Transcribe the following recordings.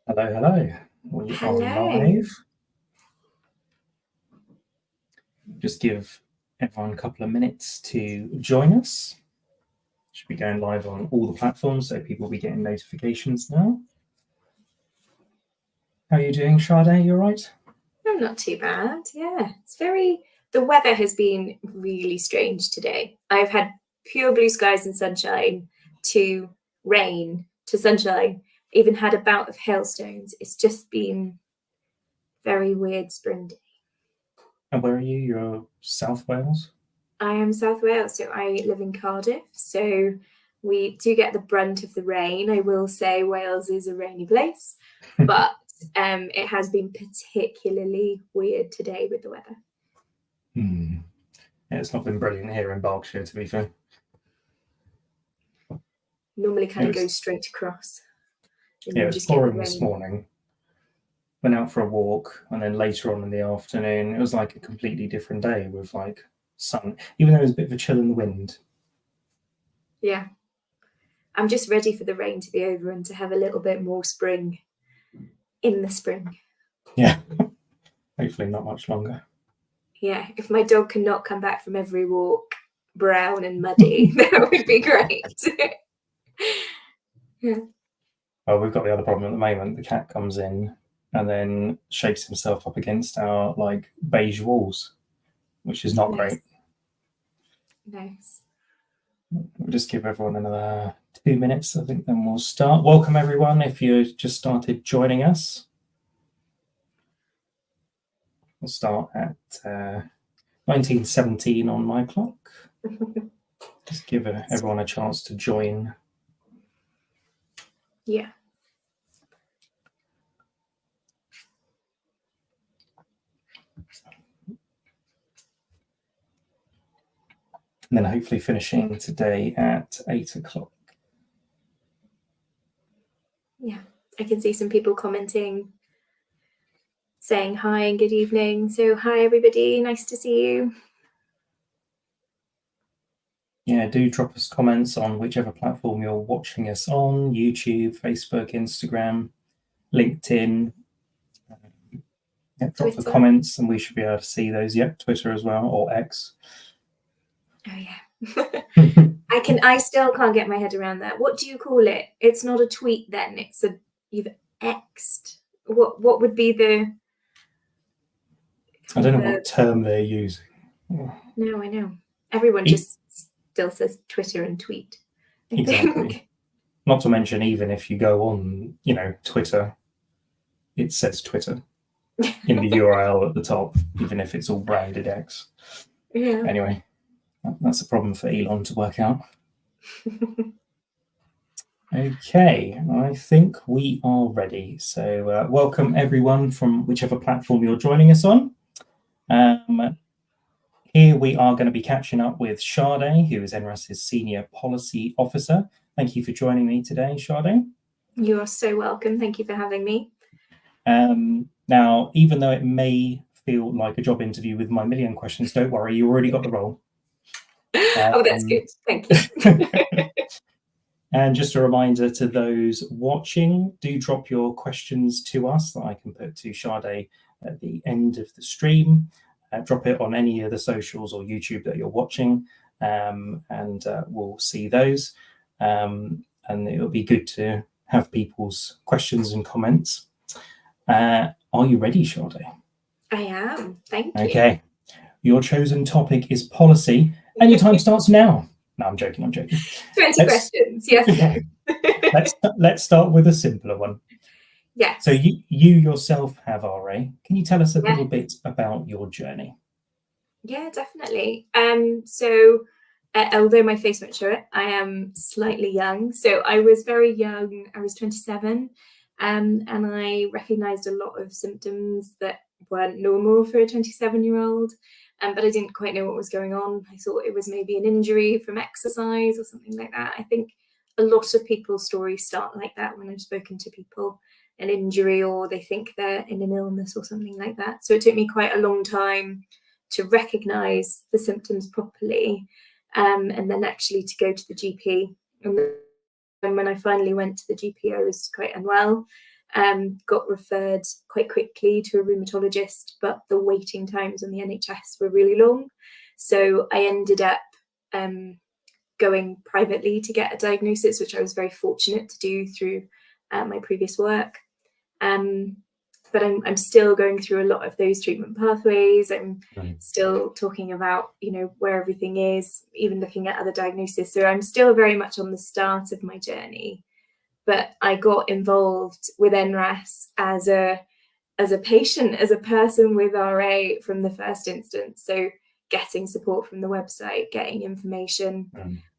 Hello, hello. We Hello. are live. Just give everyone a couple of minutes to join us. Should be going live on all the platforms, so people will be getting notifications now. How are you doing, Sadé? You all right? I'm not too bad. Yeah, the weather has been really strange today. I've had pure blue skies and sunshine to rain to sunshine, even had a bout of hailstones. It's just been very weird spring day. And where are you? You're South Wales? I am South Wales, so I live in Cardiff. So we do get the brunt of the rain. I will say Wales is a rainy place, but it has been particularly weird today with the weather. Yeah, it's not been brilliant here in Berkshire, to be fair. Normally kind of goes straight across. Yeah, it was pouring this morning. Went out for a walk, and then later on in the afternoon, it was like a completely different day with like sun, even though there was a bit of a chill in the wind. Yeah. I'm just ready for the rain to be over and to have a little bit more spring in the spring. Yeah, hopefully not much longer. Yeah, if my dog cannot come back from every walk brown and muddy, that would be great. Yeah. Well, we've got the other problem at the moment. The cat comes in and then shakes himself up against our like beige walls, which is not great. Nice. We'll just give everyone another 2 minutes, I think, then we'll start. Welcome, everyone, if you just started joining us. We'll start at 1917 on my clock. Just give everyone a chance to join. Yeah. And then hopefully finishing today at 8 o'clock. Yeah, I can see some people commenting, saying hi and good evening. So hi, everybody. Nice to see you. Yeah, do drop us comments on whichever platform you're watching us on, YouTube, Facebook, Instagram, LinkedIn. Drop the comments and we should be able to see those. Yep, Twitter as well, or X. Oh yeah. I still can't get my head around that. What do you call it? It's not a tweet then. It's you've X'd. What would be the... I don't know what term they're using. No, I know. Everyone just still says Twitter and tweet. Exactly. Not to mention, even if you go on, Twitter, it says Twitter in the URL at the top, even if it's all branded X. Yeah. Anyway, that's a problem for Elon to work out. Okay, I think we are ready. So welcome everyone from whichever platform you're joining us on. Here we are going to be catching up with Sadé, who is NRAS's Senior Policy Officer. Thank you for joining me today, Sadé. You are so welcome. Thank you for having me. Now, even though it may feel like a job interview with my million questions, don't worry, you already got the role. Oh, that's good. Thank you. And just a reminder to those watching, do drop your questions to us that I can put to Sadé at the end of the stream. Drop it on any of the socials or YouTube that you're watching, and we'll see those. And it'll be good to have people's questions and comments. Are you ready, Sadé? I am. Thank you. Okay. Your chosen topic is policy, and your time starts now. No, I'm joking. 20 questions. Yes, no. Let's start with a simpler one. Yes. So you yourself have RA. Can you tell us a little bit about your journey? Yeah, definitely. So although my face won't show it, I am slightly young. So I was very young. I was 27, and I recognised a lot of symptoms that weren't normal for a 27-year-old. But I didn't quite know what was going on. I thought it was maybe an injury from exercise or something like that. I think a lot of people's stories start like that when I've spoken to people, an injury, or they think they're in an illness or something like that. So it took me quite a long time to recognise the symptoms properly, and then actually to go to the GP. And when I finally went to the GP, I was quite unwell. got referred quite quickly to a rheumatologist, but the waiting times on the NHS were really long. So I ended up going privately to get a diagnosis, which I was very fortunate to do through my previous work. But I'm still going through a lot of those treatment pathways. I'm still talking about, where everything is, even looking at other diagnoses. So I'm still very much on the start of my journey. But I got involved with NRAS as a patient, as a person with RA from the first instance. So getting support from the website, getting information,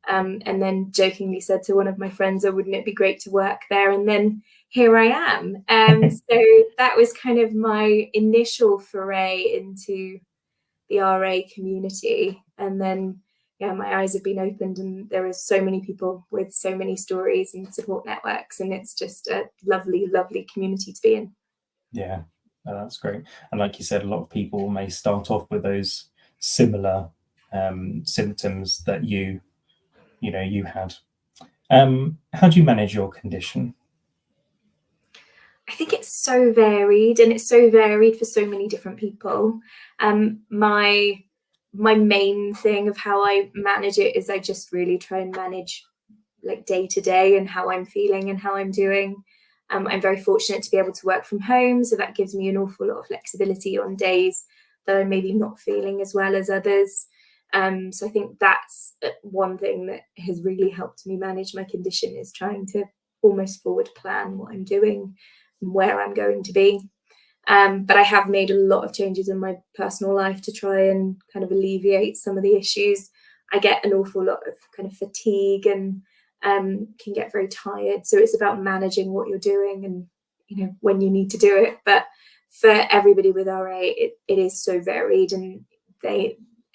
and then jokingly said to one of my friends, "Oh, wouldn't it be great to work there?" And then here I am. So that was kind of my initial foray into the RA community. And then, my eyes have been opened, and there are so many people with so many stories and support networks, and it's just a lovely, lovely community to be in. Yeah, that's great. And like you said, a lot of people may start off with those similar symptoms that you had. How do you manage your condition? I think it's so varied, and it's so varied for so many different people. My main thing of how I manage it is I just really try and manage like day to day and how I'm feeling and how I'm doing. I'm very fortunate to be able to work from home, so that gives me an awful lot of flexibility on days that I'm maybe not feeling as well as others. So I think that's one thing that has really helped me manage my condition, is trying to almost forward plan what I'm doing and where I'm going to be. But I have made a lot of changes in my personal life to try and kind of alleviate some of the issues. I get an awful lot of kind of fatigue and can get very tired. So it's about managing what you're doing and, when you need to do it. But for everybody with RA, it is so varied, and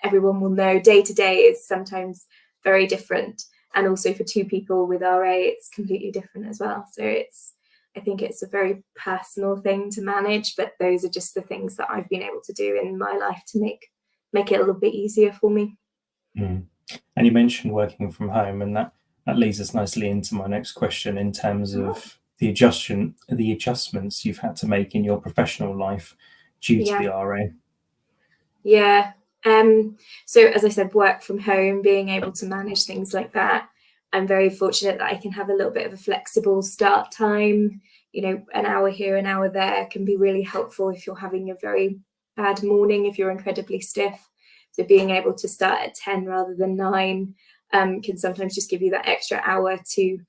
everyone will know day to day is sometimes very different. And also for two people with RA, it's completely different as well. So I think it's a very personal thing to manage, but those are just the things that I've been able to do in my life to make it a little bit easier for me. And you mentioned working from home, and that leads us nicely into my next question in terms of the adjustments you've had to make in your professional life due to the RA. Yeah. So as I said, work from home, being able to manage things like that. I'm very fortunate that I can have a little bit of a flexible start time. An hour here, an hour there can be really helpful if you're having a very bad morning, if you're incredibly stiff. So being able to start at 10 rather than 9 can sometimes just give you that extra hour to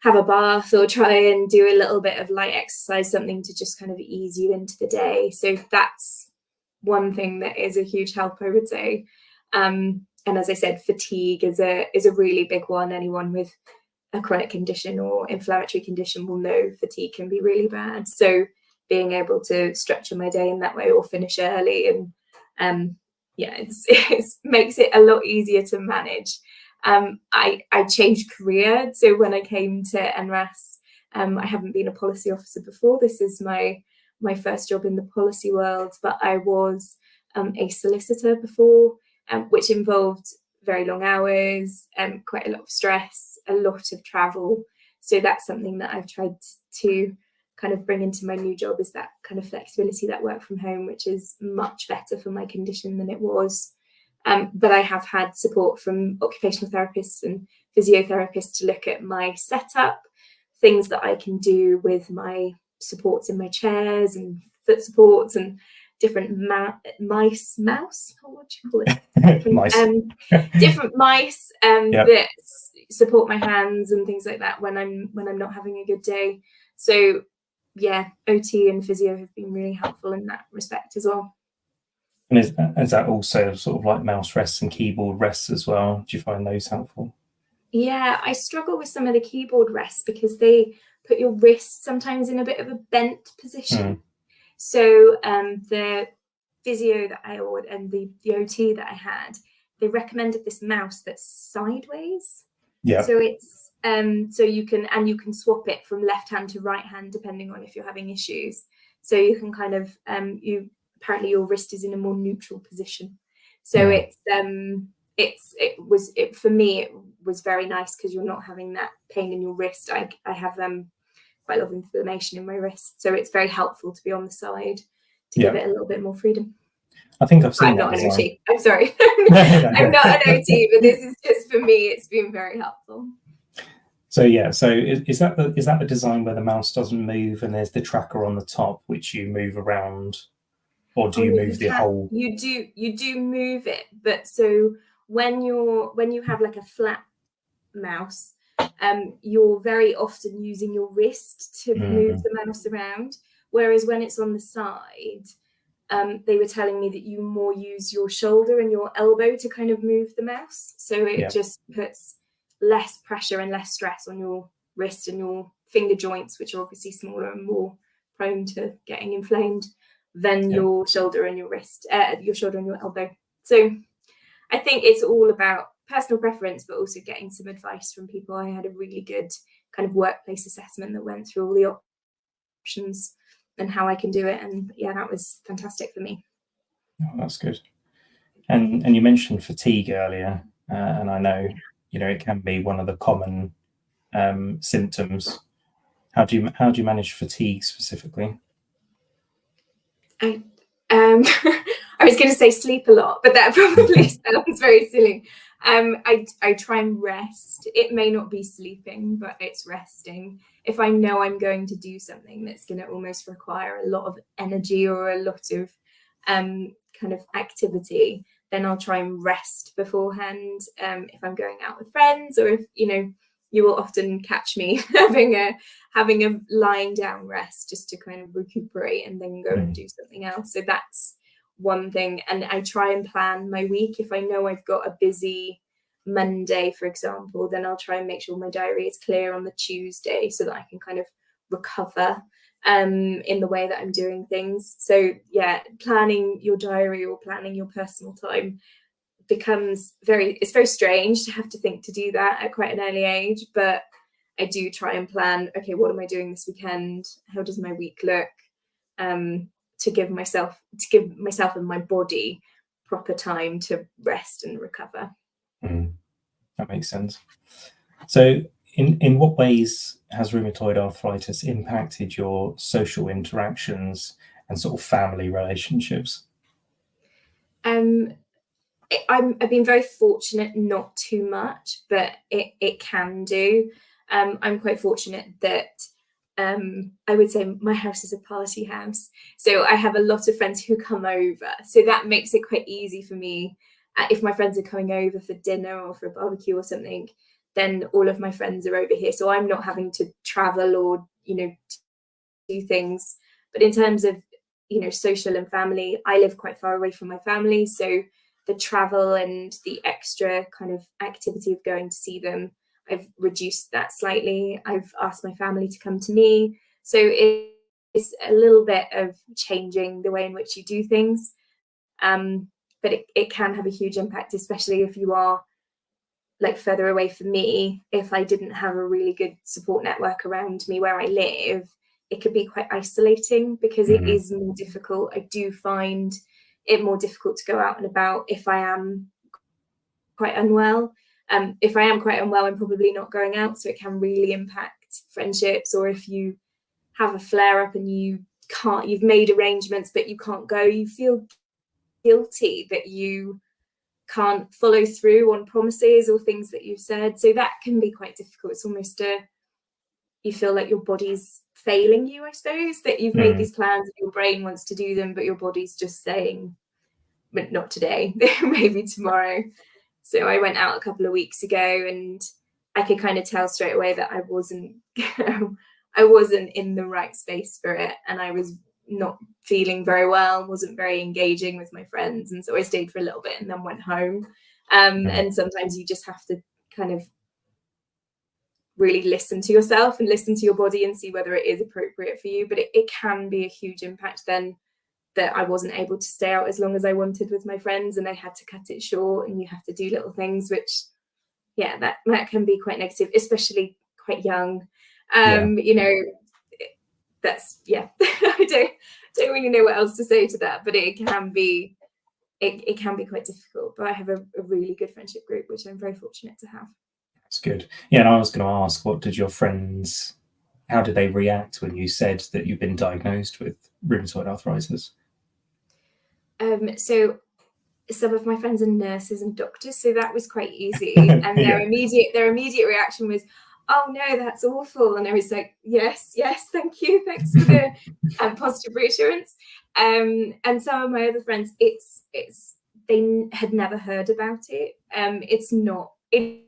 have a bath or try and do a little bit of light exercise, something to just kind of ease you into the day. So that's one thing that is a huge help, I would say. And as I said, fatigue is a really big one. Anyone with a chronic condition or inflammatory condition will know fatigue can be really bad. So being able to structure my day in that way or finish early and it makes it a lot easier to manage. I changed career. So when I came to NRAS, I haven't been a policy officer before. This is my first job in the policy world, but I was a solicitor before, which involved very long hours, quite a lot of stress, a lot of travel. So that's something that I've tried to kind of bring into my new job, is that kind of flexibility, that work from home, which is much better for my condition than it was. But I have had support from occupational therapists and physiotherapists to look at my setup, things that I can do with my supports in my chairs and foot supports and different mouse, or what do you call it? Mice. Different mice that support my hands and things like that when I'm not having a good day. So yeah, OT and physio have been really helpful in that respect as well. And is that also sort of like mouse rests and keyboard rests as well? Do you find those helpful? Yeah, I struggle with some of the keyboard rests because they put your wrist sometimes in a bit of a bent position. So the physio that and the OT that I had, they recommended this mouse that's sideways. Yeah. So it's so you can swap it from left hand to right hand depending on if you're having issues. So you can kind of apparently your wrist is in a more neutral position. So for me it was very nice because you're not having that pain in your wrist. I have quite a lot of inflammation in my wrist. So it's very helpful to be on the side to give it a little bit more freedom. I think I've seen I'm that not design. an OT. I'm sorry. I'm not an OT, but this is just for me. It's been very helpful. So yeah, so is that the design where the mouse doesn't move and there's the tracker on the top which you move around, or do you move the whole? You do move it, but so when you have like a flat mouse, you're very often using your wrist to move the mouse around, whereas when it's on the side, they were telling me that you more use your shoulder and your elbow to kind of move the mouse, so it just puts less pressure and less stress on your wrist and your finger joints, which are obviously smaller and more prone to getting inflamed than your shoulder and your wrist, your shoulder and your elbow. So I think it's all about personal preference, but also getting some advice from people. I had a really good kind of workplace assessment that went through all the options and how I can do it, and yeah, that was fantastic for me. Oh, that's good. And you mentioned fatigue earlier, and I know it can be one of the common symptoms. How do you manage fatigue specifically? I was going to say sleep a lot, but that probably sounds very silly. I try and rest. It may not be sleeping, but it's resting. If I know I'm going to do something that's going to almost require a lot of energy or a lot of kind of activity, then I'll try and rest beforehand. If I'm going out with friends, or if you will often catch me having a lying down rest just to kind of recuperate and then go and do something else. So that's one thing. And I try and plan my week. If I know I've got a busy Monday, for example, then I'll try and make sure my diary is clear on the Tuesday so that I can kind of recover in the way that I'm doing things. So yeah, planning your diary or planning your personal time it's very strange to have to think to do that at quite an early age, but I do try and plan, okay, what am I doing this weekend? How does my week look? To give myself and my body proper time to rest and recover. That makes sense. So in what ways has rheumatoid arthritis impacted your social interactions and sort of family relationships? I've been very fortunate, not too much, but it can do. I'm quite fortunate that I would say my house is a party house. So I have a lot of friends who come over. So that makes it quite easy for me. If my friends are coming over for dinner or for a barbecue or something, then all of my friends are over here. So I'm not having to travel or, do things. But in terms of, social and family, I live quite far away from my family. So the travel and the extra kind of activity of going to see them, I've reduced that slightly. I've asked my family to come to me. So it's a little bit of changing the way in which you do things. But it can have a huge impact, especially if you are like further away from me. If I didn't have a really good support network around me where I live, it could be quite isolating because it is more difficult. I do find it more difficult to go out and about if I am quite unwell. If I am quite unwell, I'm probably not going out, so it can really impact friendships. Or if you have a flare up and you've made arrangements but you can't go, you feel guilty that you can't follow through on promises or things that you've said. So that can be quite difficult. It's almost you feel like your body's failing you, I suppose, that you've made these plans and your brain wants to do them, but your body's just saying, but not today, maybe tomorrow. So I went out a couple of weeks ago and I could kind of tell straight away that I wasn't in the right space for it. And I was not feeling very well, wasn't very engaging with my friends. And so I stayed for a little bit and then went home. And sometimes you just have to kind of really listen to yourself and listen to your body and see whether it is appropriate for you. But it can be a huge impact then that I wasn't able to stay out as long as I wanted with my friends, and I had to cut it short. And you have to do little things, which, yeah, that can be quite negative, especially quite young. That's I don't really know what else to say to that, but it can be quite difficult. But I have a really good friendship group, which I'm very fortunate to have. That's good. Yeah, and I was going to ask, what did your friends how did they react when you said that you've been diagnosed with rheumatoid arthritis? So some of my friends are nurses and doctors, so that was quite easy. And their immediate reaction was, "Oh no, that's awful." And I was like, "Yes, thank you, thanks for the positive reassurance." And some of my other friends, they had never heard about it. It's not. It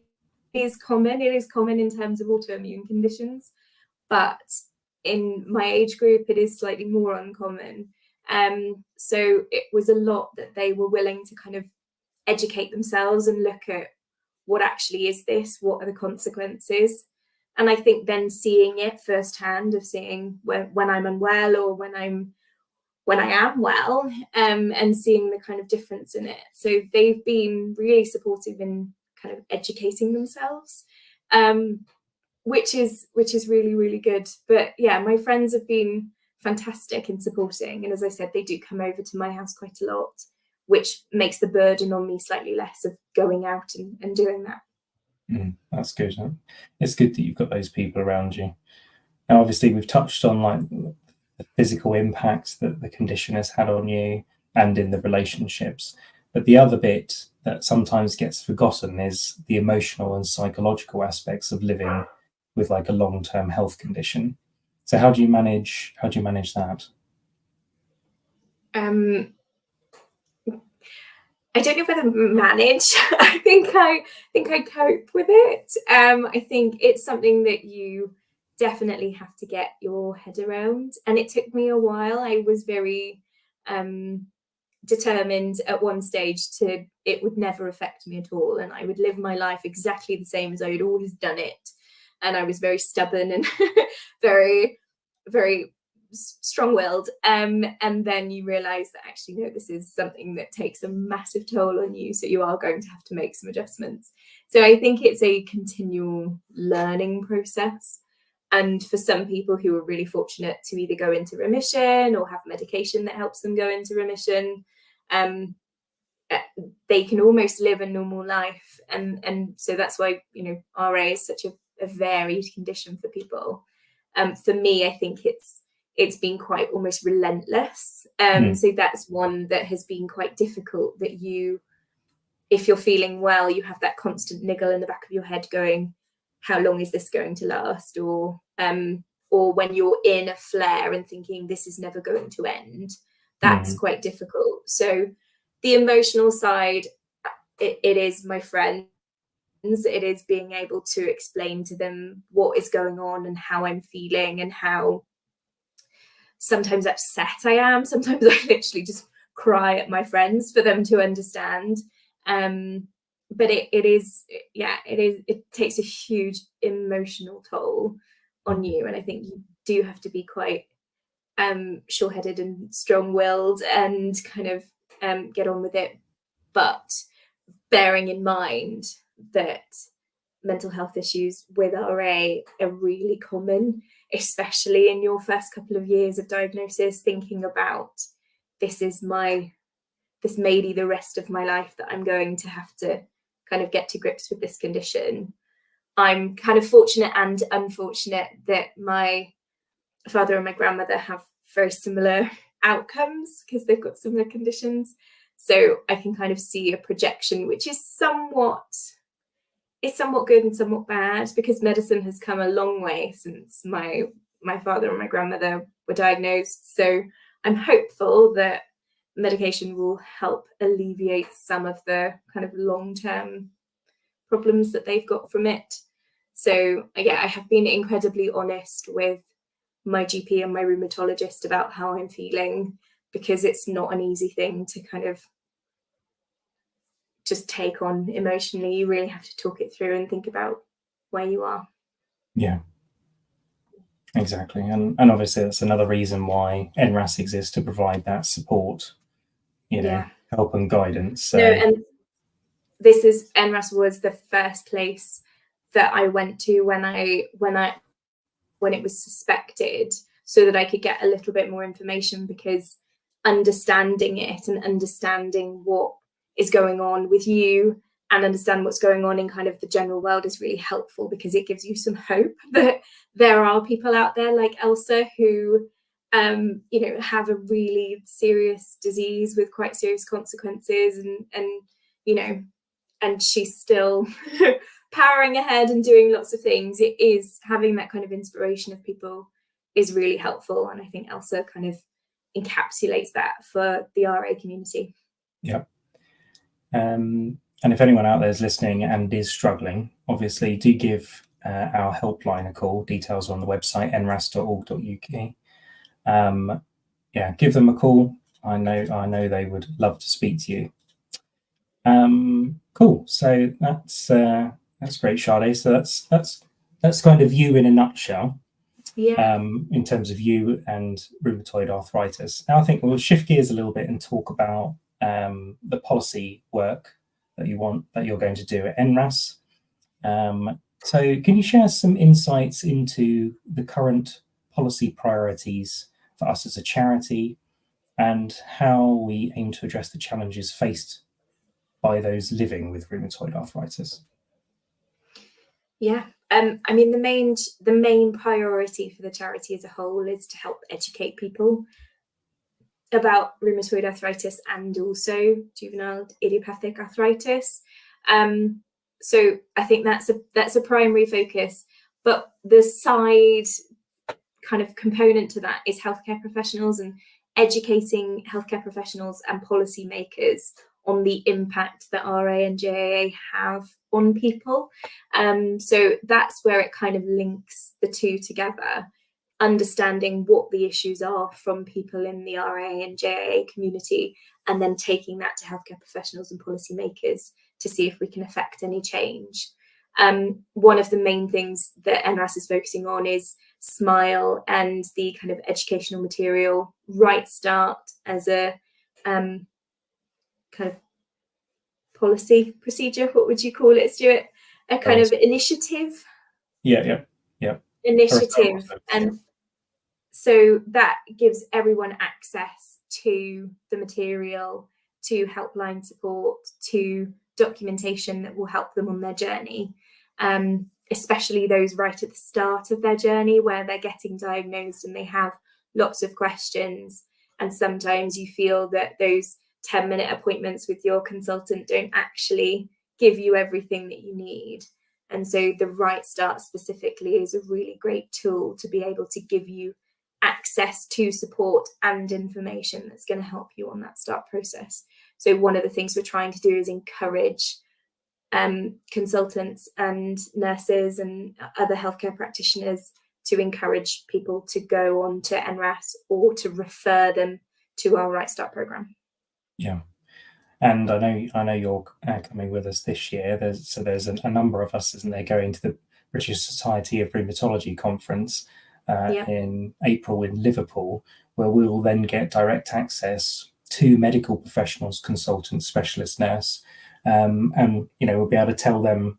is common. It is common in terms of autoimmune conditions, but in my age group, it is slightly more uncommon. So it was a lot that they were willing to kind of educate themselves and look at what actually is this, what are the consequences. And I think then seeing it firsthand, of seeing when I'm unwell or when I am well, and seeing the kind of difference in it. So they've been really supportive in kind of educating themselves, which is really, really good. But yeah, my friends have been fantastic in supporting, and as I said, they do come over to my house quite a lot, which makes the burden on me slightly less of going out and doing that. That's good. It's good that you've got those people around you. Now, obviously, we've touched on like the physical impact that the condition has had on you and in the relationships, but the other bit that sometimes gets forgotten is the emotional and psychological aspects of living with like a long-term health condition. So how do you manage that? I don't know whether manage. I think I cope with it. I think it's something that you definitely have to get your head around, and it took me a while. I was very determined at one stage it would never affect me at all, and I would live my life exactly the same as I had always done it. And I was very stubborn and very, very strong-willed, and then you realize that actually no, this is something that takes a massive toll on you, so you are going to have to make some adjustments. So I think it's a continual learning process, and for some people who are really fortunate to either go into remission or have medication that helps them go into remission, they can almost live a normal life, and so that's why, you know, RA is such a varied condition for people. For me, I think it's been quite almost relentless. So that's one that has been quite difficult, that if you're feeling well, you have that constant niggle in the back of your head going, how long is this going to last? Or when you're in a flare and thinking this is never going to end, that's quite difficult. So the emotional side, it is my friends. It is being able to explain to them what is going on and how I'm feeling, and how sometimes upset I am. Sometimes I literally just cry at my friends for them to understand. But it takes a huge emotional toll on you, and I think you do have to be quite sure-headed and strong-willed and kind of get on with it. But bearing in mind that mental health issues with RA are really common, especially in your first couple of years of diagnosis, thinking about this may be the rest of my life that I'm going to have to kind of get to grips with this condition. I'm kind of fortunate and unfortunate that my father and my grandmother have very similar outcomes because they've got similar conditions. So I can kind of see a projection, which is somewhat good and somewhat bad, because medicine has come a long way since my father and my grandmother were diagnosed. So I'm hopeful that medication will help alleviate some of the kind of long-term problems that they've got from it. So yeah, I have been incredibly honest with my GP and my rheumatologist about how I'm feeling, because it's not an easy thing to kind of just take on emotionally. You really have to talk it through and think about where you are. Yeah, exactly. And obviously that's another reason why NRAS exists, to provide that support, help and guidance. So no, and NRAS was the first place that I went to when it was suspected, so that I could get a little bit more information, because understanding it and understanding what is going on with you and understand what's going on in kind of the general world is really helpful, because it gives you some hope that there are people out there like Elsa who have a really serious disease with quite serious consequences, and she's still powering ahead and doing lots of things. It is having that kind of inspiration of people is really helpful, and I think Elsa kind of encapsulates that for the RA community. Yeah. And if anyone out there is listening and is struggling, obviously do give our helpline a call. Details on the website nras.org.uk. Give them a call. I know they would love to speak to you. Cool. So that's great, Sadé. So that's kind of you in a nutshell. Yeah. In terms of you and rheumatoid arthritis. Now I think we'll shift gears a little bit and talk about the policy work that you're going to do at NRAS. So can you share some insights into the current policy priorities for us as a charity, and how we aim to address the challenges faced by those living with rheumatoid arthritis? Yeah, I mean, the main priority for the charity as a whole is to help educate people about rheumatoid arthritis and also juvenile idiopathic arthritis. So I think that's a primary focus, but the side kind of component to that is healthcare professionals and educating healthcare professionals and policymakers on the impact that RA and JAA have on people. So that's where it kind of links the two together, understanding what the issues are from people in the RA and JAA community, and then taking that to healthcare professionals and policymakers to see if we can affect any change. One of the main things that NRAS is focusing on is SMILE and the kind of educational material Right Start as a kind of policy procedure. What would you call it, Stuart? A kind of initiative? Yeah. Initiative. And so that gives everyone access to the material, to helpline support, to documentation that will help them on their journey, especially those right at the start of their journey where they're getting diagnosed and they have lots of questions. And sometimes you feel that those 10-minute appointments with your consultant don't actually give you everything that you need. And so the Right Start specifically is a really great tool to be able to give you access to support and information that's going to help you on that start process. So one of the things we're trying to do is encourage consultants and nurses and other healthcare practitioners to encourage people to go on to NRAS or to refer them to our Right Start program. Yeah. And I know you're coming with us this year. There's a number of us, isn't there, going to the British Society of Rheumatology conference in April in Liverpool, where we will then get direct access to medical professionals, consultants, specialist nurse, and we'll be able to tell them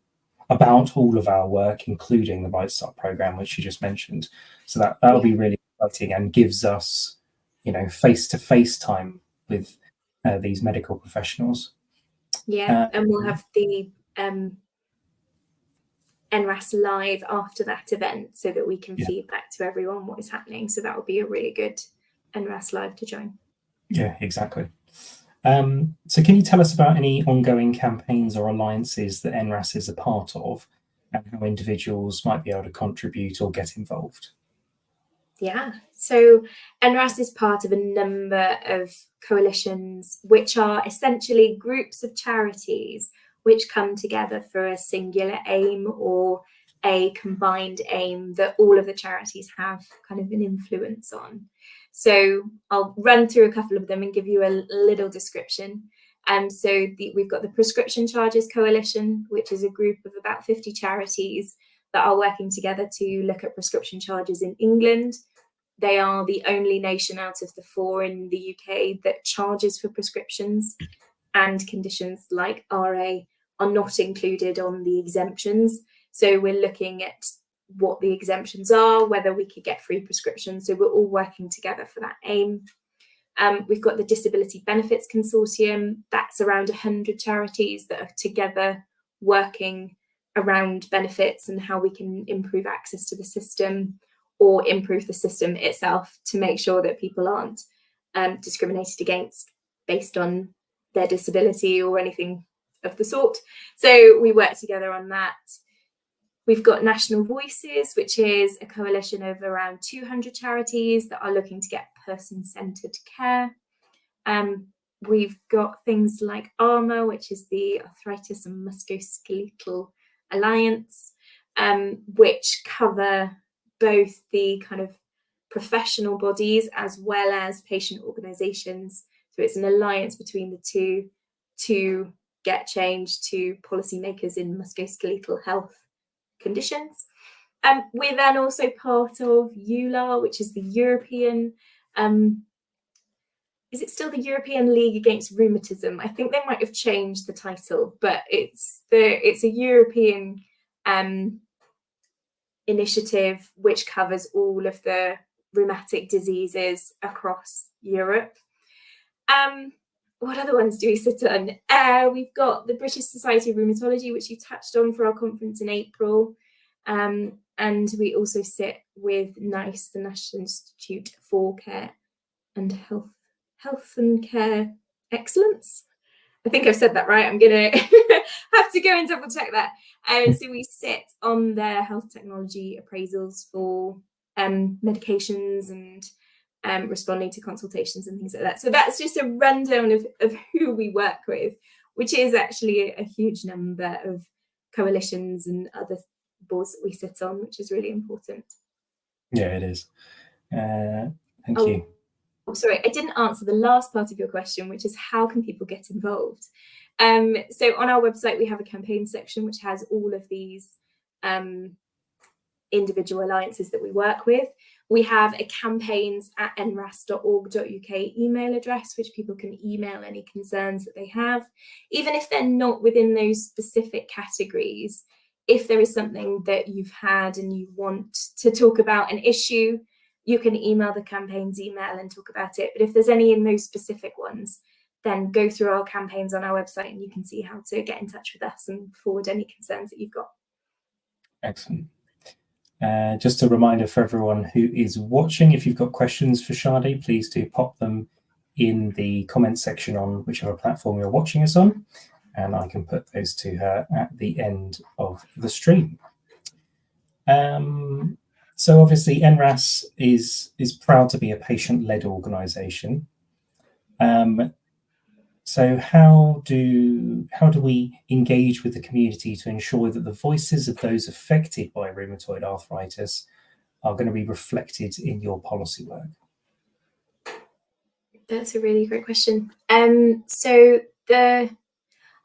about all of our work, including the Right Start program, which you just mentioned. So that'll be really exciting and gives us, face-to-face time with these medical professionals. And we'll have the NRAS live after that event so that we can feed back to everyone what is happening. So that will be a really good NRAS live to join. Yeah, exactly. So can you tell us about any ongoing campaigns or alliances that NRAS is a part of, and how individuals might be able to contribute or get involved? Yeah, so NRAS is part of a number of coalitions, which are essentially groups of charities which come together for a singular aim or a combined aim that all of the charities have kind of an influence on. So I'll run through a couple of them and give you a little description. So we've got the Prescription Charges Coalition, which is a group of about 50 charities that are working together to look at prescription charges in England. They are the only nation out of the 4 in the UK that charges for prescriptions, and conditions like RA are not included on the exemptions. So we're looking at what the exemptions are, whether we could get free prescriptions. So we're all working together for that aim. We've got the Disability Benefits Consortium. That's around 100 charities that are together working around benefits and how we can improve access to the system or improve the system itself to make sure that people aren't discriminated against based on their disability or anything of the sort. So we work together on that. We've got National Voices, which is a coalition of around 200 charities that are looking to get person-centred care. We've got things like ARMA, which is the Arthritis and Musculoskeletal Alliance, which cover both the kind of professional bodies as well as patient organisations. So it's an alliance between the two to get change to policymakers in musculoskeletal health conditions. We're then also part of EULAR, which is the European, is it still the European League Against Rheumatism? I think they might have changed the title, but it's a European initiative which covers all of the rheumatic diseases across Europe. What other ones do we sit on? We've got the British Society of Rheumatology, which you touched on for our conference in April. And we also sit with NICE, the National Institute for Care and Health and Care Excellence. I think I've said that right. I'm going to have to go and double check that. So we sit on their health technology appraisals for medications and responding to consultations and things like that. So that's just a rundown of who we work with, which is actually a huge number of coalitions and other boards that we sit on, which is really important. Yeah, it is. Thank you. Oh, sorry, I didn't answer the last part of your question, which is how can people get involved? So on our website, we have a campaign section which has all of these individual alliances that we work with. We have a campaigns@nras.org.uk email address, which people can email any concerns that they have, even if they're not within those specific categories. If there is something that you've had and you want to talk about an issue, you can email the campaigns email and talk about it. But if there's any in those specific ones, then go through our campaigns on our website and you can see how to get in touch with us and forward any concerns that you've got. Excellent. Just a reminder for everyone who is watching, if you've got questions for Sadé, please do pop them in the comments section on whichever platform you're watching us on, and I can put those to her at the end of the stream. So obviously NRAS is proud to be a patient-led organisation. So how do we engage with the community to ensure that the voices of those affected by rheumatoid arthritis are going to be reflected in your policy work? That's a really great question. I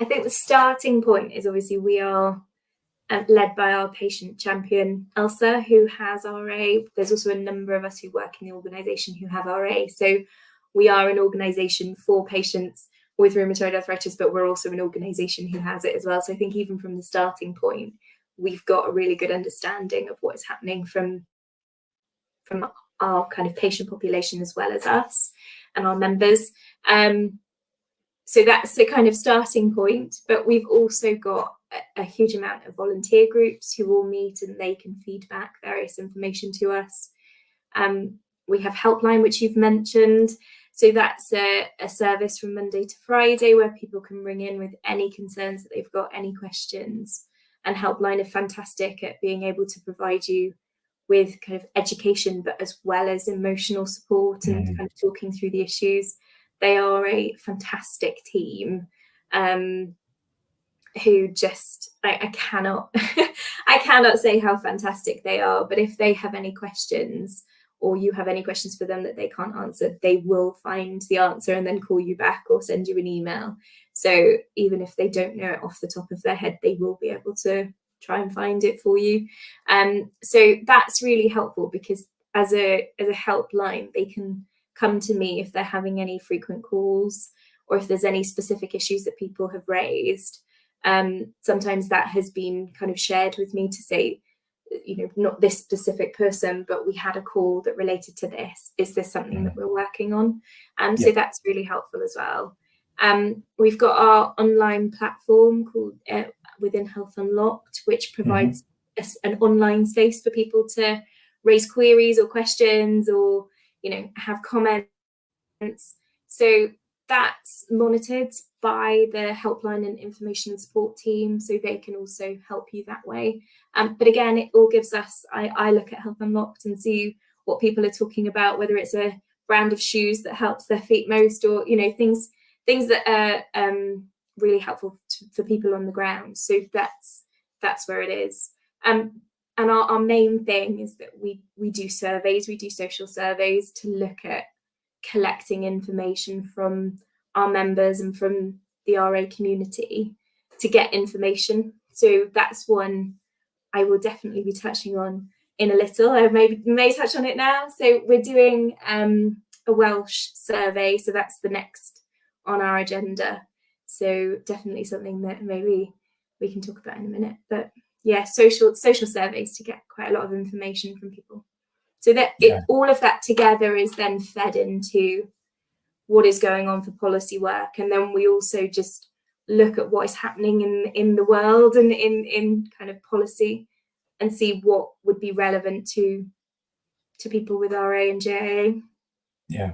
think the starting point is obviously we are led by our patient champion, Elsa, who has RA. There's also a number of us who work in the organisation who have RA. So we are an organisation for patients with rheumatoid arthritis, but we're also an organisation who has it as well. So I think even from the starting point, we've got a really good understanding of what is happening from our kind of patient population as well as us and our members. So that's the kind of starting point, but we've also got a huge amount of volunteer groups who all meet and they can feed back various information to us. We have Helpline, which you've mentioned. So that's a service from Monday to Friday where people can ring in with any concerns that they've got, any questions. And Helpline are fantastic at being able to provide you with kind of education, but as well as emotional support and kind of talking through the issues. They are a fantastic team who just, I cannot I cannot say how fantastic they are, but if they have any questions or you have any questions for them that they can't answer, they will find the answer and then call you back or send you an email. So even if they don't know it off the top of their head, they will be able to try and find it for you. So that's really helpful because as a helpline, they can come to me if they're having any frequent calls or if there's any specific issues that people have raised. Sometimes that has been kind of shared with me to say, not this specific person, but we had a call that related to this. Is this something that we're working on? So that's really helpful as well. We've got our online platform called Within Health Unlocked, which provides an online space for people to raise queries or questions, or have comments. So that's monitored by the helpline and information and support team, so they can also help you that way. But again, it all gives us, I look at Health Unlocked and see what people are talking about, whether it's a brand of shoes that helps their feet most, or things that are really helpful for people on the ground. So that's where it is. And our main thing is that we do surveys, we do social surveys to look at collecting information from our members and from the RA community to get information. So that's one I will definitely be touching on in a little. I may touch on it now. So we're doing a Welsh survey, so that's the next on our agenda. So definitely something that maybe we can talk about in a minute. But yeah, social surveys to get quite a lot of information from people. So that all of that together is then fed into what is going on for policy work. And then we also just look at what is happening in the world and in kind of policy, and see what would be relevant to people with RA and JAA. Yeah.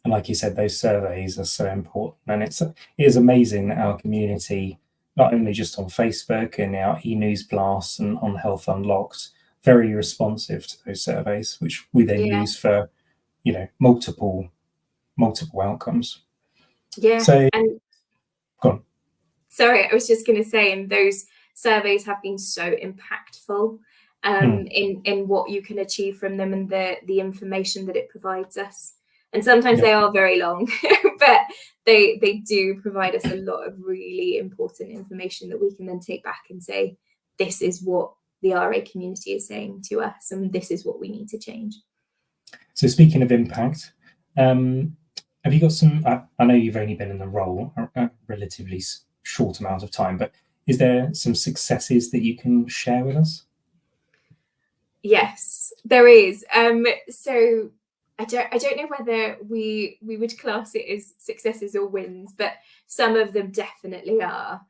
And like you said, those surveys are so important. And it is amazing that our community, not only just on Facebook and our e-news blasts and on Health Unlocked, very responsive to those surveys, which we then use for, multiple outcomes. Yeah. So, and go on. Sorry, I was just going to say, and those surveys have been so impactful in what you can achieve from them and the information that it provides us. And sometimes they are very long, but they do provide us a lot of really important information that we can then take back and say, this is what the RA community is saying to us, and this is what we need to change. So speaking of impact, have you got some, I know you've only been in the role a relatively short amount of time, but is there some successes that you can share with us? Yes, there is. So I don't know whether we would class it as successes or wins, but some of them definitely are,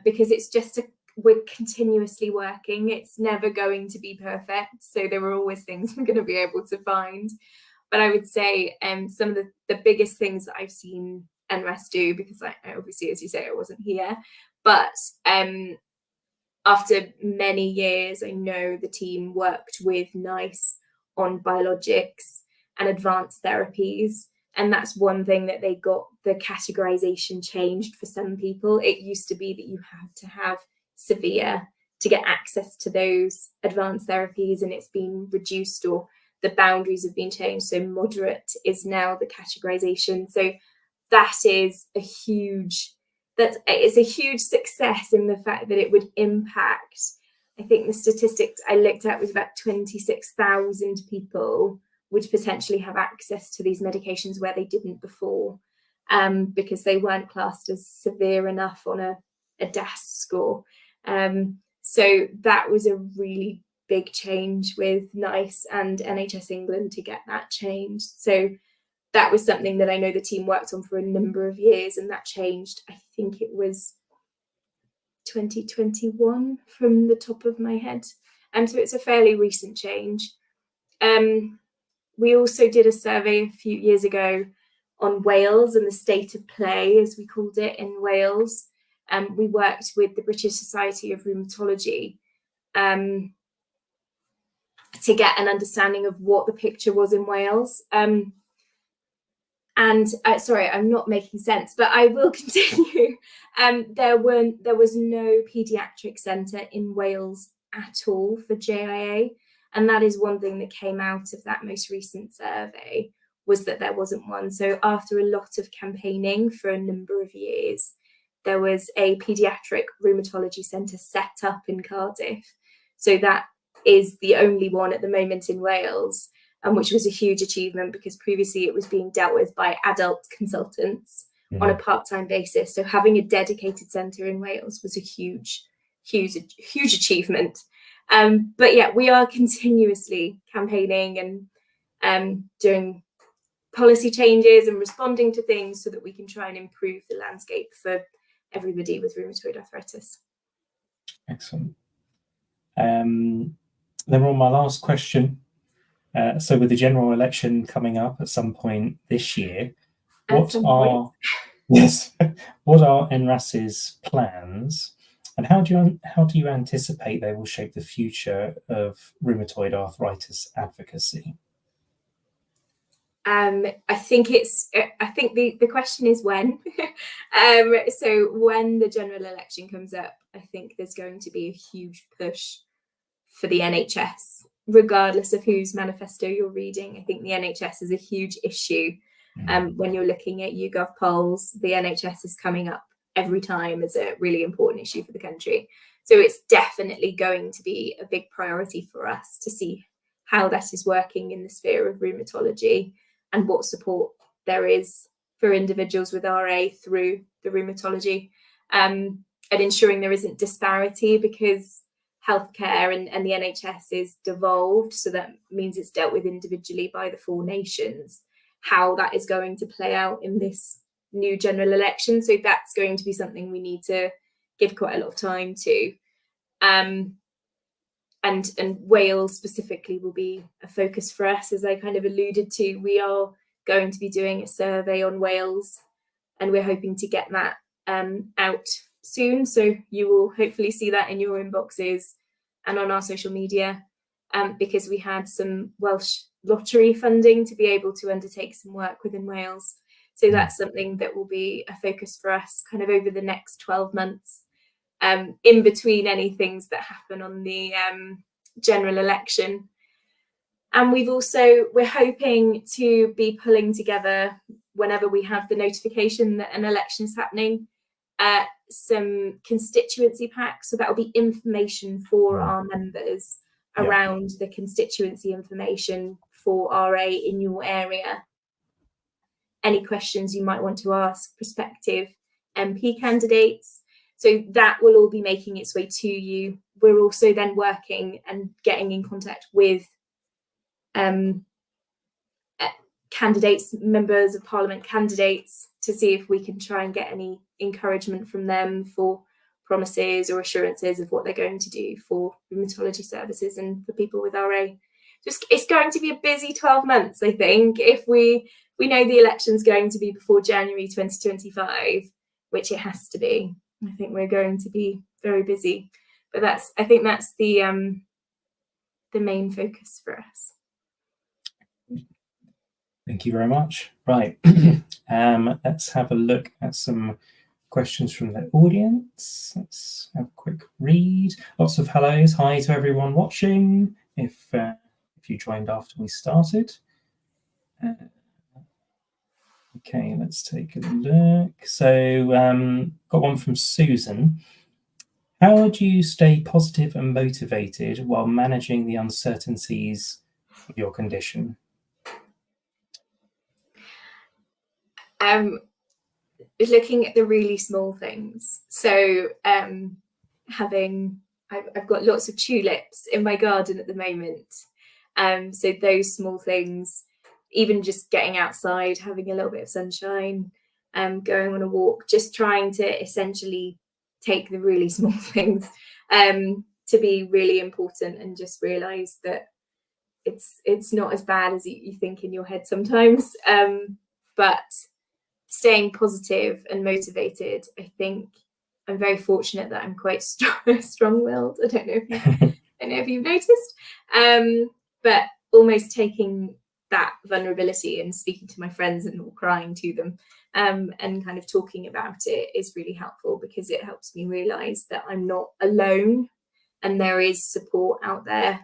because it's just we're continuously working. It's never going to be perfect, so there are always things we're going to be able to find. But I would say some of the biggest things that I've seen NRAS do, because I obviously, as you say, I wasn't here, but after many years, I know the team worked with NICE on biologics and advanced therapies. And that's one thing that they got the categorization changed for some people. It used to be that you had to have severe to get access to those advanced therapies, and it's been reduced, or the boundaries have been changed. So moderate is now the categorization. So that is it's a huge success in the fact that it would impact, I think the statistics I looked at was about 26,000 people would potentially have access to these medications where they didn't before, because they weren't classed as severe enough on a DAS score. So that was a really big change with NICE and NHS England to get that changed. So that was something that I know the team worked on for a number of years, and that changed, I think it was 2021 from the top of my head. And so it's a fairly recent change. We also did a survey a few years ago on Wales and the state of play, as we called it, in Wales. We worked with the British Society of Rheumatology to get an understanding of what the picture was in Wales. Sorry, I'm not making sense, but I will continue. There was no paediatric centre in Wales at all for JIA, and that is one thing that came out of that most recent survey, was that there wasn't one. So after a lot of campaigning for a number of years, there was a paediatric rheumatology centre set up in Cardiff. So that is the only one at the moment in Wales, which was a huge achievement, because previously it was being dealt with by adult consultants on a part-time basis. So having a dedicated centre in Wales was a huge achievement. But yeah, we are continuously campaigning and doing policy changes and responding to things so that we can try and improve the landscape for everybody with rheumatoid arthritis. Excellent. Then on my last question. So with the general election coming up at some point this year, what are NRAS's plans, and how do you anticipate they will shape the future of rheumatoid arthritis advocacy? I think the question is when. So when the general election comes up, I think there's going to be a huge push for the NHS, regardless of whose manifesto you're reading. I think the NHS is a huge issue. When you're looking at YouGov polls, the NHS is coming up every time as a really important issue for the country. So it's definitely going to be a big priority for us to see how that is working in the sphere of rheumatology and what support there is for individuals with RA through the rheumatology, and ensuring there isn't disparity, because healthcare and the NHS is devolved, so that means it's dealt with individually by the 4 nations. How that is going to play out in this new general election, so that's going to be something we need to give quite a lot of time to. And Wales specifically will be a focus for us, as I kind of alluded to. We are going to be doing a survey on Wales, and we're hoping to get that out soon. So you will hopefully see that in your inboxes and on our social media, because we had some Welsh lottery funding to be able to undertake some work within Wales. So that's something that will be a focus for us kind of over the next 12 months, in between any things that happen on the general election. And we're hoping to be pulling together, whenever we have the notification that an election is happening, some constituency packs. So that will be information for our members around the constituency information for RA in your area. Any questions you might want to ask prospective MP candidates. So that will all be making its way to you. We're also then working and getting in contact with candidates, members of parliament candidates, to see if we can try and get any encouragement from them for promises or assurances of what they're going to do for rheumatology services and for people with RA. It's going to be a busy 12 months, I think. If we know the election's going to be before January 2025, which it has to be, I think we're going to be very busy. But I think that's the main focus for us. Thank you very much. Right, let's have a look at some questions from the audience. Let's have a quick read. Lots of hellos. Hi to everyone watching. If you joined after we started. Okay, let's take a look. So got one from Susan. How do you stay positive and motivated while managing the uncertainties of your condition? Looking at the really small things. So I've got lots of tulips in my garden at the moment. So those small things, even just getting outside, having a little bit of sunshine, going on a walk, just trying to essentially take the really small things to be really important, and just realize that it's not as bad as you think in your head sometimes. But staying positive and motivated, I think I'm very fortunate that I'm quite strong-willed. I don't know if you've noticed, but almost taking that vulnerability and speaking to my friends and crying to them, and kind of talking about it is really helpful, because it helps me realize that I'm not alone and there is support out there.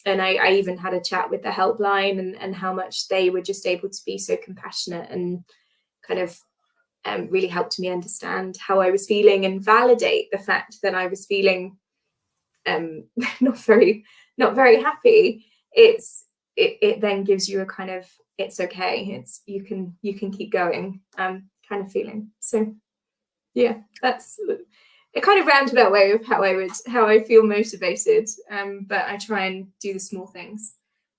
And I even had a chat with the helpline and how much they were just able to be so compassionate and kind of really helped me understand how I was feeling and validate the fact that I was feeling not very happy. It then gives you a kind of, it's okay, you can keep going kind of feeling. So yeah, a kind of roundabout way of how I feel motivated. But I try and do the small things,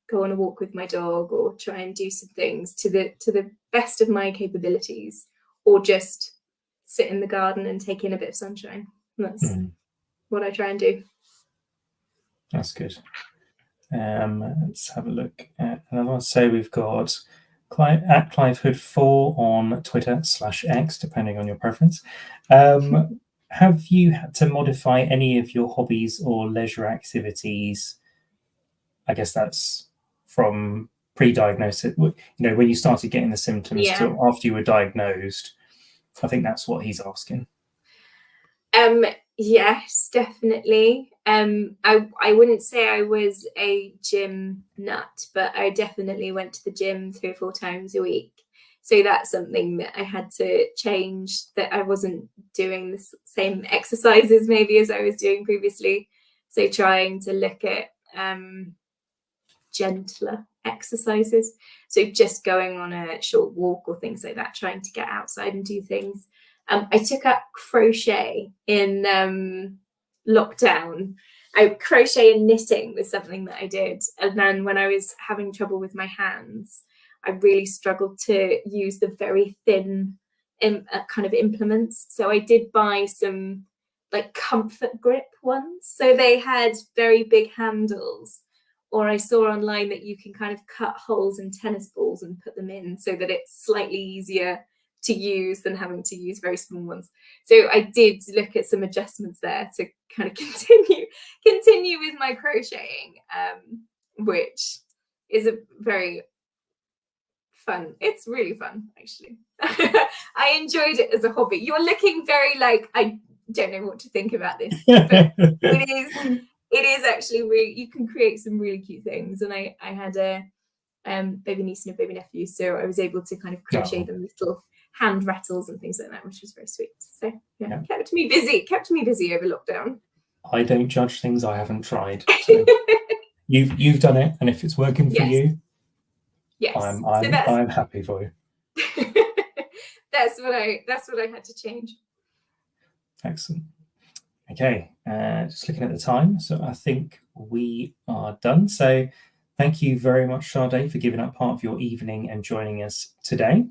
go on a walk with my dog, or try and do some things to the best of my capabilities, or just sit in the garden and take in a bit of sunshine. That's what I try and do. That's good. Let's have a look at another one. So we've got at CliveHood4 on Twitter /X, depending on your preference. Have you had to modify any of your hobbies or leisure activities? I guess that's from pre-diagnosis, when you started getting the symptoms to after you were diagnosed. I think that's what he's asking. Yes, definitely. I wouldn't say I was a gym nut, but I definitely went to the gym 3 or 4 times a week. So that's something that I had to change, that I wasn't doing the same exercises maybe as I was doing previously. So trying to look at gentler exercises. So just going on a short walk or things like that, trying to get outside and do things. I took up crochet in lockdown. Crochet and knitting was something that I did. And then when I was having trouble with my hands, I really struggled to use the very thin kind of implements. So I did buy some like comfort grip ones. So they had very big handles. Or I saw online that you can kind of cut holes in tennis balls and put them in so that it's slightly easier to use than having to use very small ones. So I did look at some adjustments there to kind of continue with my crocheting, which is a very fun. It's really fun, actually. I enjoyed it as a hobby. You're looking very like, I don't know what to think about this, but it is actually really, you can create some really cute things. And I had a baby niece and a baby nephew, so I was able to kind of crochet them little hand rattles and things like that, which was very sweet. So yeah, kept me busy over lockdown. I don't judge things I haven't tried. So you've done it, and if it's working for you, I'm happy for you. That's what I had to change. Excellent. Okay, just looking at the time, so I think we are done. So thank you very much, Sadé, for giving up part of your evening and joining us today.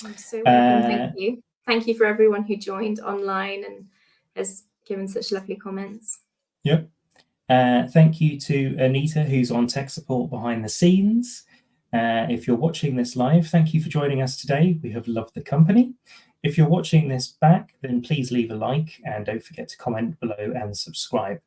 I'm so welcome. Thank you. Thank you for everyone who joined online and has given such lovely comments. Yep. Thank you to Anita, who's on tech support behind the scenes. If you're watching this live, thank you for joining us today. We have loved the company. If you're watching this back, then please leave a like and don't forget to comment below and subscribe.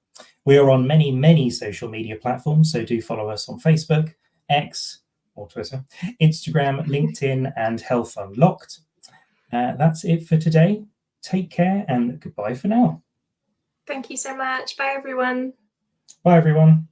We are on many, many social media platforms, so do follow us on Facebook, X, or Twitter, Instagram, LinkedIn, and Health Unlocked. That's it for today. Take care and goodbye for now. Thank you so much. Bye, everyone. Bye, everyone.